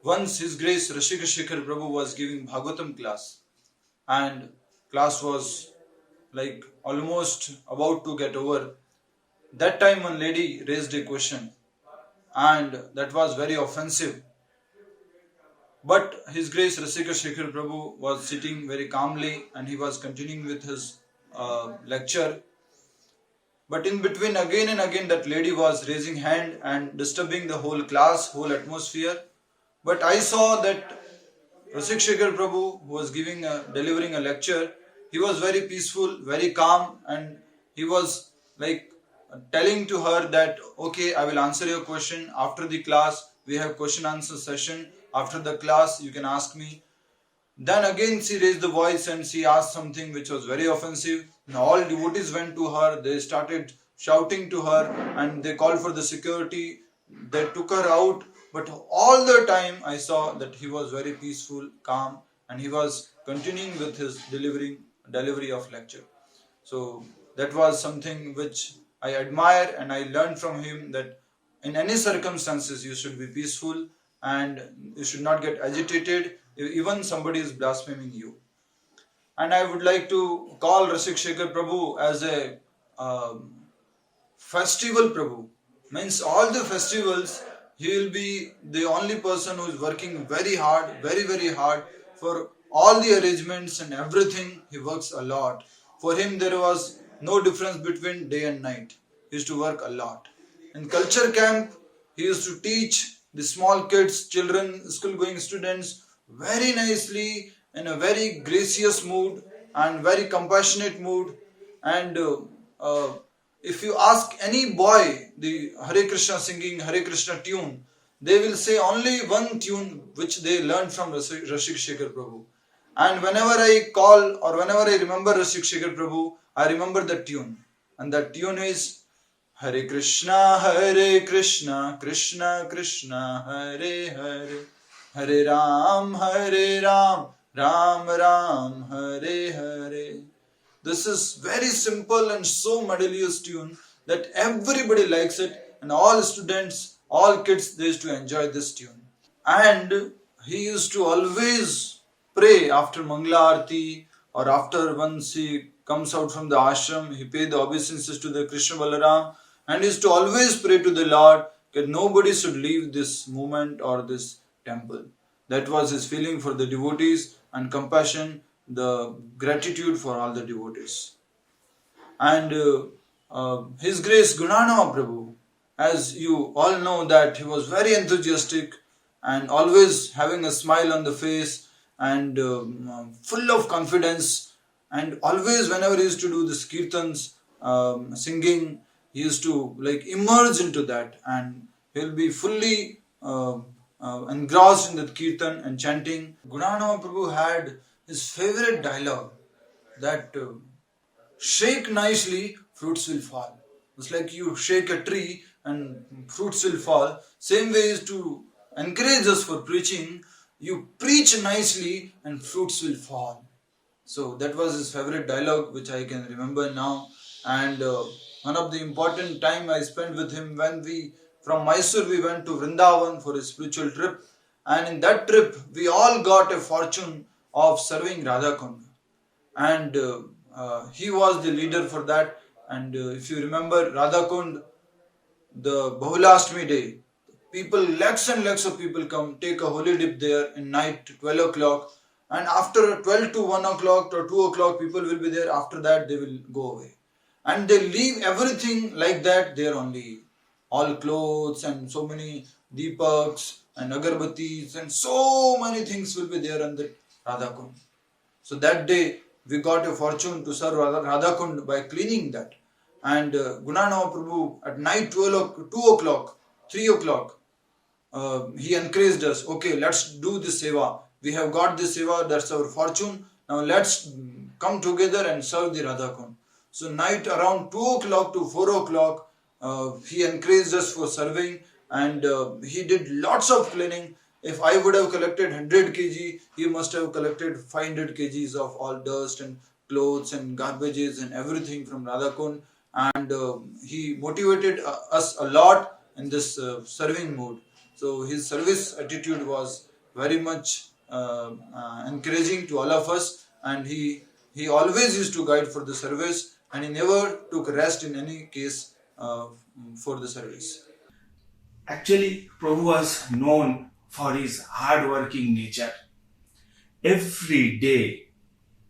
Once His Grace Rasika Shekhar Prabhu was giving Bhagavatam class, and class was like almost about to get over. That time one lady raised a question, and that was very offensive. But His Grace Rasika Shekhar Prabhu was sitting very calmly and he was continuing with his lecture. But in between, again and again, that lady was raising hand and disturbing the whole class, whole atmosphere. But I saw that Rasik Shekhar Prabhu, who was delivering a lecture, he was very peaceful, very calm, and he was like telling to her that, okay, I will answer your question after the class. We have question answer session. After the class, you can ask me. Then again she raised the voice and she asked something which was very offensive. And all devotees went to her. They started shouting to her and they called for the security. They took her out. But all the time I saw that he was very peaceful, calm, and he was continuing with his delivery of lecture. So that was something which I admire, and I learned from him that in any circumstances you should be peaceful and you should not get agitated even somebody is blaspheming you. And I would like to call Rasik Shekhar Prabhu as a festival Prabhu. Means all the festivals, he will be the only person who is working very hard, very, very hard for all the arrangements and everything. He works a lot. For him, there was no difference between day and night. He used to work a lot. In culture camp, he used to teach the small kids, children, school-going students very nicely, in a very gracious mood and very compassionate mood. And if you ask any boy the Hare Krishna singing, Hare Krishna tune, they will say only one tune which they learned from Rasik Shekhar Prabhu. And whenever I call or whenever I remember Rasik Shekhar Prabhu, I remember that tune. And that tune is Hare Krishna, Krishna Krishna, Hare Hare, Hare Ram, Ram Ram, Hare Hare. This is very simple and so melodious tune that everybody likes it, and all students, all kids, they used to enjoy this tune. And he used to always pray after Mangala Aarti or after once he comes out from the ashram, he paid the obeisances to the Krishna Balaram, and he used to always pray to the Lord that nobody should leave this movement or this temple. That was his feeling for the devotees and compassion, the gratitude for all the devotees. And His Grace Gunarnava Prabhu, as you all know that he was very enthusiastic and always having a smile on the face and full of confidence, and always whenever he used to do this kirtans, singing, he used to like immerse into that and he'll be fully engrossed in the kirtan and chanting. Gunarnava Prabhu had his favorite dialogue that shake nicely, fruits will fall. It's like you shake a tree and fruits will fall. Same way is to encourage us for preaching. You preach nicely and fruits will fall. So that was his favorite dialogue which I can remember now. And one of the important time I spent with him when from Mysore we went to Vrindavan for a spiritual trip, and in that trip we all got a fortune of serving Radha Kund, and he was the leader for that. And if you remember Radha Kund, the Bahulashtami day, people, lakhs and lakhs of people come, take a holy dip there in night 12 o'clock, and after 12 to 1 o'clock or 2 o'clock people will be there. After that they will go away and they leave everything like that there only. All clothes and so many deepaks and agarbatis and so many things will be there on the Radha Kund. So that day we got a fortune to serve Radha Kund by cleaning that. And Gunarnava Prabhu at night 2 o'clock, 3 o'clock, he encouraged us, okay, let's do this seva. We have got this seva, that's our fortune. Now let's come together and serve the Radha Kund. So night around 2 o'clock to 4 o'clock, he encouraged us for serving, and he did lots of cleaning. If I would have collected 100 kg, he must have collected 500 kgs of all dust and clothes and garbages and everything from Radha Kund. And he motivated us a lot in this serving mood. So his service attitude was very much encouraging to all of us, and he always used to guide for the service, and he never took rest in any case for the service. Actually, Prabhu was known for his hard-working nature. Every day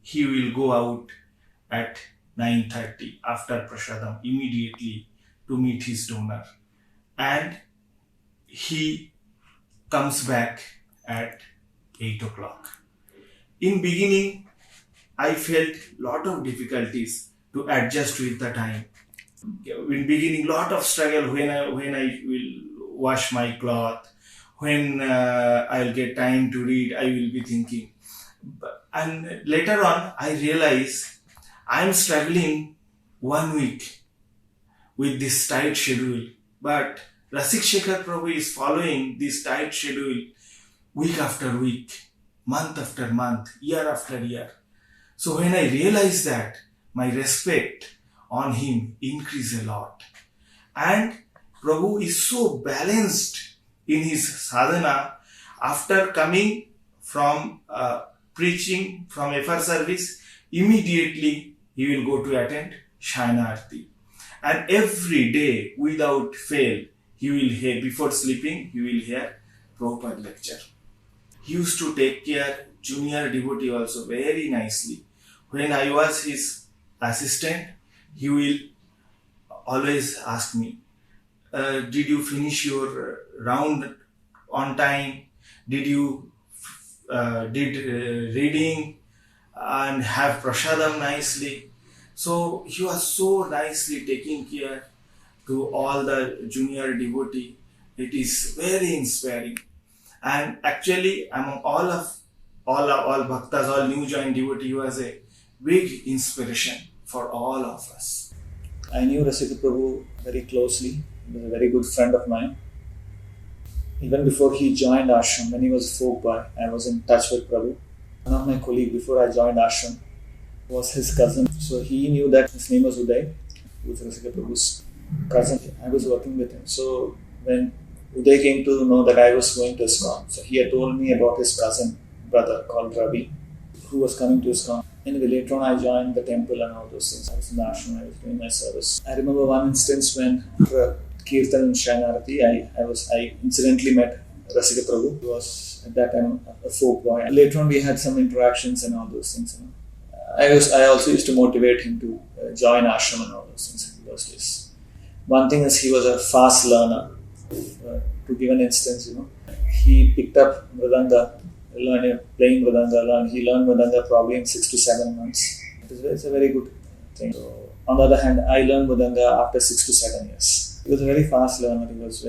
he will go out at 9:30 after Prasadam immediately to meet his donor, and he comes back at 8 o'clock. In beginning, I felt lot of difficulties to adjust with the time. In beginning, lot of struggle when I will wash my cloth, when I'll get time to read, I will be thinking. And later on, I realize I'm struggling 1 week with this tight schedule, but Rasik Shekhar Prabhu is following this tight schedule week after week, month after month, year after year. So when I realized that, my respect on him increased a lot. And Prabhu is so balanced in his sadhana. After coming from preaching from FR service, immediately he will go to attend Shayana Arti. And every day, without fail, he will hear, before sleeping, he will hear Prabhupada lecture. He used to take care junior devotee also very nicely. When I was his assistant, he will always ask me, did you finish your round on time? Did you reading and have prasadam nicely? So he was so nicely taking care to all the junior devotee. It is very inspiring. And actually, among all bhaktas, all new joined devotee, he was a big inspiration for all of us. I knew Rasika Prabhu very closely. He was a very good friend of mine. Even before he joined ashram, when he was a folk boy, I was in touch with Prabhu. One of my colleagues before I joined ashram was his cousin. So he knew that his name was Uday, who was Rasika Prabhu's cousin. I was working with him. So when Uday came to know that I was going to ISKCON, so he had told me about his cousin brother called Ravi, who was coming to ISKCON. Anyway, later on I joined the temple and all those things. I was in the ashram, I was doing my service. I remember one instance when Kirtan and Shayanarati, I incidentally met Rasika Prabhu, who was at that time a folk boy. Later on we had some interactions and all those things. I also used to motivate him to join ashram and all those things in those days. One thing is he was a fast learner. To give an instance, he picked up Mridanga, playing Mridanga. He learned Mridanga probably in 6 to 7 months. It's a very good thing. So, on the other hand, I learned Mridanga after 6 to 7 years. He was a very fast learner. He was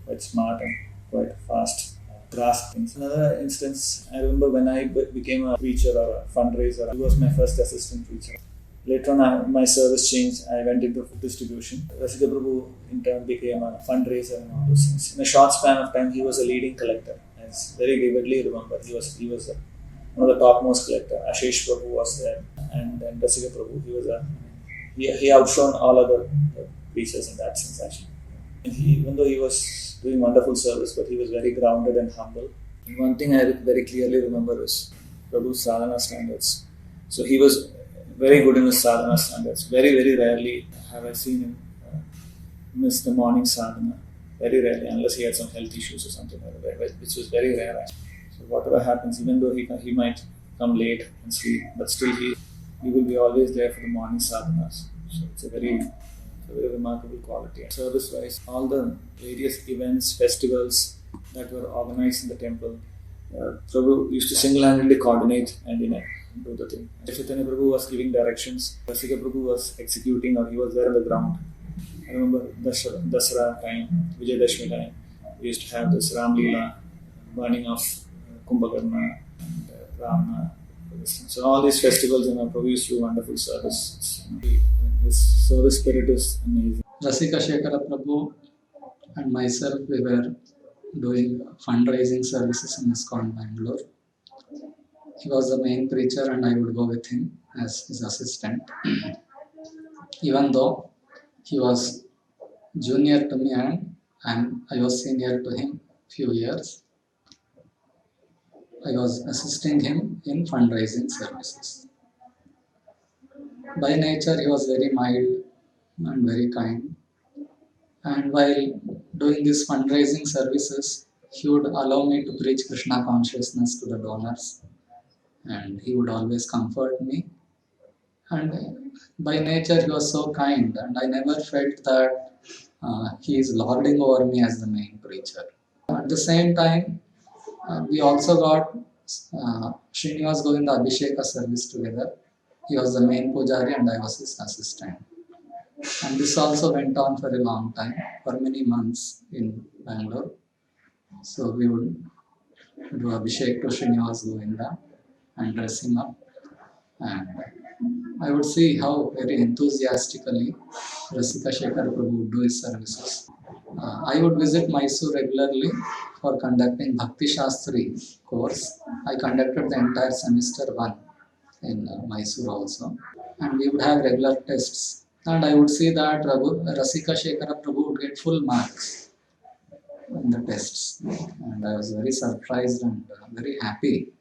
quite smart and quite fast grasp things. Another instance, I remember when I became a preacher or a fundraiser, he was my first assistant preacher. Later on, my service changed. I went into food distribution. Rasika Prabhu in turn became a fundraiser and all those things. In a short span of time, he was a leading collector. I very vividly remember he was one of the topmost collector. Ashish Prabhu was there, and then Rasika Prabhu. He outshone all other preachers in that sense actually. And even though he was doing wonderful service, but he was very grounded and humble. And one thing I very clearly remember is Prabhu's sadhana standards. So he was very good in his sadhana standards. Very, very rarely have I seen him miss the morning sadhana. Very rarely, unless he had some health issues or something like that, which was very rare actually. So whatever happens, even though he might come late and sleep, but still he will be always there for the morning sadhanas. So it's a very remarkable quality. Service-wise, all the various events, festivals that were organized in the temple, Prabhu used to single-handedly coordinate and do the thing. Chaitanya Prabhu was giving directions, Rasika Prabhu was executing, or he was there on the ground. I remember Dasara time, Vijayadashmi time, we used to have this Ram Leela, burning of Kumbhakarna and Ramna. So all these festivals, Prabhu used to do wonderful service. His service spirit is amazing. Rasika Shekara Prabhu and myself, we were doing fundraising services in ISKCON Bangalore. He was the main preacher and I would go with him as his assistant. Even though he was junior to me and I was senior to him few years. I was assisting him in fundraising services. By nature, he was very mild and very kind. And while doing these fundraising services, he would allow me to preach Krishna consciousness to the donors, and he would always comfort me. And by nature, he was so kind, and I never felt that he is lording over me as the main preacher. At the same time, we also got Srinivas Govinda Abhisheka service together. He was the main pujari, and I was his assistant. And this also went on for a long time, for many months in Bangalore. So we would do Abhishek to Srinivas Govinda and dress him up. And I would see how very enthusiastically Rasika Shekara Prabhu would do his services. I would visit Mysore regularly for conducting Bhakti Shastri course. I conducted the entire semester 1 in Mysore also. And we would have regular tests. And I would see that Rasika Shekara Prabhu would get full marks in the tests. And I was very surprised and very happy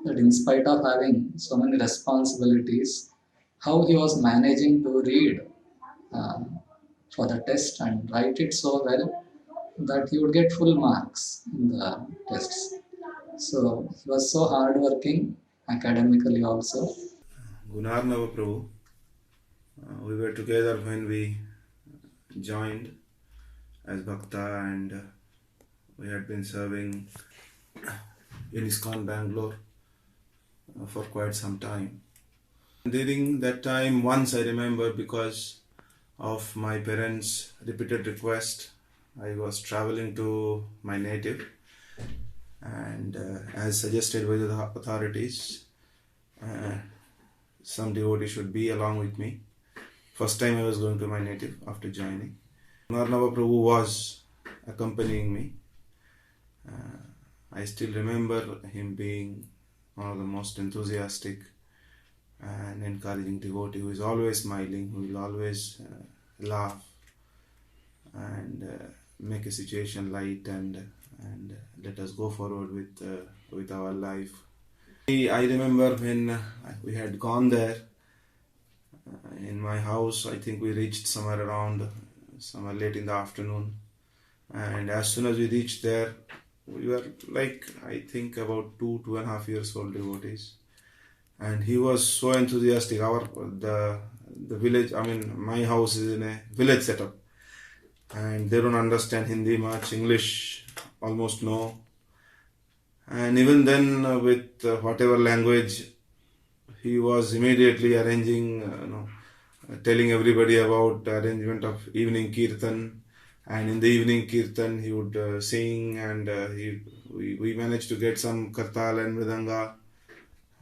that in spite of having so many responsibilities, how he was managing to read uh, for the test and write it so well that he would get full marks in the tests. So he was so hardworking academically also. Gunarnava Prabhu, we were together when we joined as Bhakta, and we had been serving in ISKCON Bangalore for quite some time. During that time, once I remember, because of my parents' repeated request, I was traveling to my native, and as suggested by the authorities, some devotee should be along with me. First time I was going to my native after joining. Gunarnava Prabhu was accompanying me. I still remember him being one of the most enthusiastic and encouraging devotee who is always smiling, who will always laugh and make a situation light and let us go forward with our life. I remember when we had gone there in my house. I think we reached somewhere late in the afternoon, and as soon as we reached there, we were like, I think about 2.5 years old devotees, and he was so enthusiastic. The village, I mean, my house is in a village setup, and they don't understand Hindi much, English almost no. And even then, with whatever language, he was immediately arranging, telling everybody about the arrangement of evening kirtan. And in the evening kirtan, he would sing, and we managed to get some kartal and mridanga.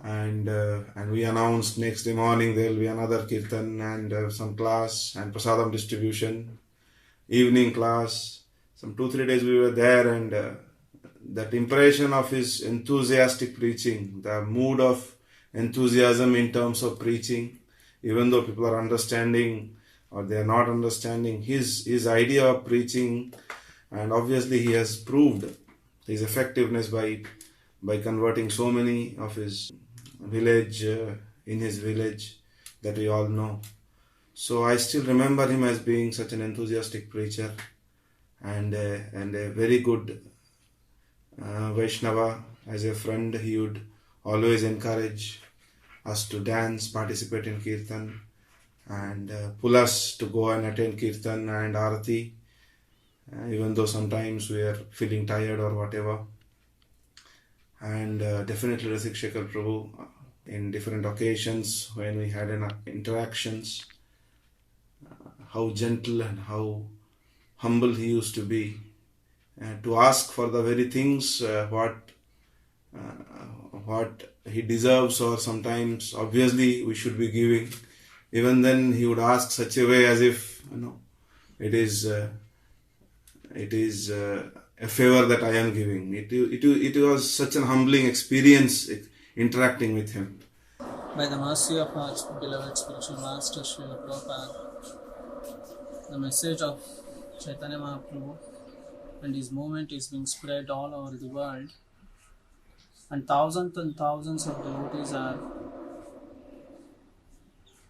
And we announced next day morning there will be another kirtan and some class and prasadam distribution, evening class. Some 2-3 days we were there, and that impression of his enthusiastic preaching, the mood of enthusiasm in terms of preaching, even though people are understanding or they are not understanding his idea of preaching, and obviously he has proved his effectiveness by converting so many of his village in his village that we all know. So I still remember him as being such an enthusiastic preacher and a very good Vaishnava. As a friend, he would always encourage us to dance, participate in kirtan, and pull us to go and attend kirtan and arati, even though sometimes we are feeling tired or whatever. And definitely Rasika Shekara Prabhu, in different occasions when we had interactions, how gentle and how humble he used to be, to ask for the very things what he deserves, or sometimes obviously we should be giving. Even then he would ask such a way as if it is a favor that I am giving. It was such an humbling experience interacting with him. By the mercy of our beloved spiritual master Srila Prabhupada, the message of Chaitanya Mahaprabhu and his movement is being spread all over the world. and thousands of devotees are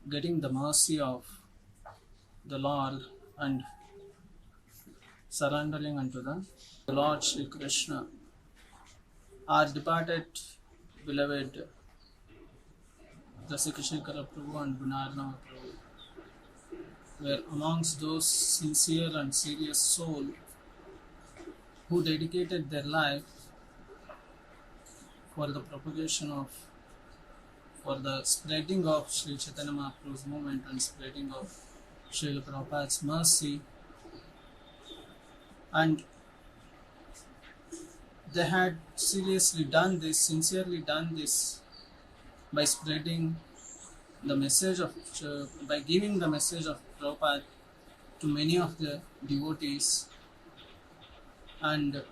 getting the mercy of the Lord and surrendering unto the Lord Shri Krishna. Our departed beloved Rasika Shekara Prabhu and Gunarnava Prabhu were amongst those sincere and serious souls who dedicated their life for the propagation of, for the spreading of Sri Chaitanya Mahaprabhu's movement and spreading of Srila Prabhupada's mercy. And they had seriously done this, sincerely done this by spreading the message of, by giving the message of Prabhupada to many of the devotees. And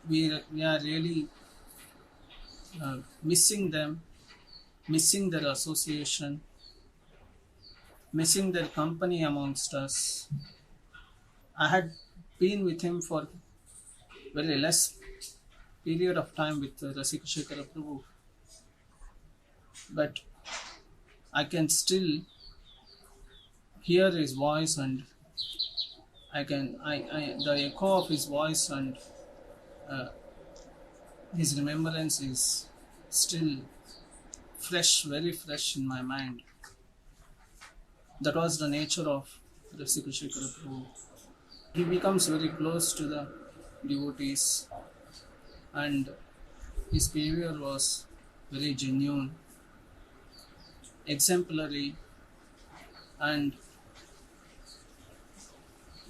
we are really missing them, missing their association, missing their company amongst us. I had been with him for very less period of time with Rasika Shekara Prabhu, but I can still hear his voice, and the echo of his voice and his remembrance is still fresh, very fresh in my mind. That was the nature of Rasika Shekara Prabhu. He becomes very close to the devotees, and his behavior was very genuine, exemplary, and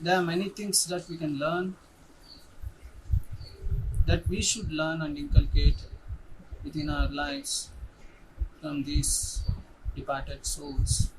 there are many things that we can learn, that we should learn and inculcate within our lives from these departed souls.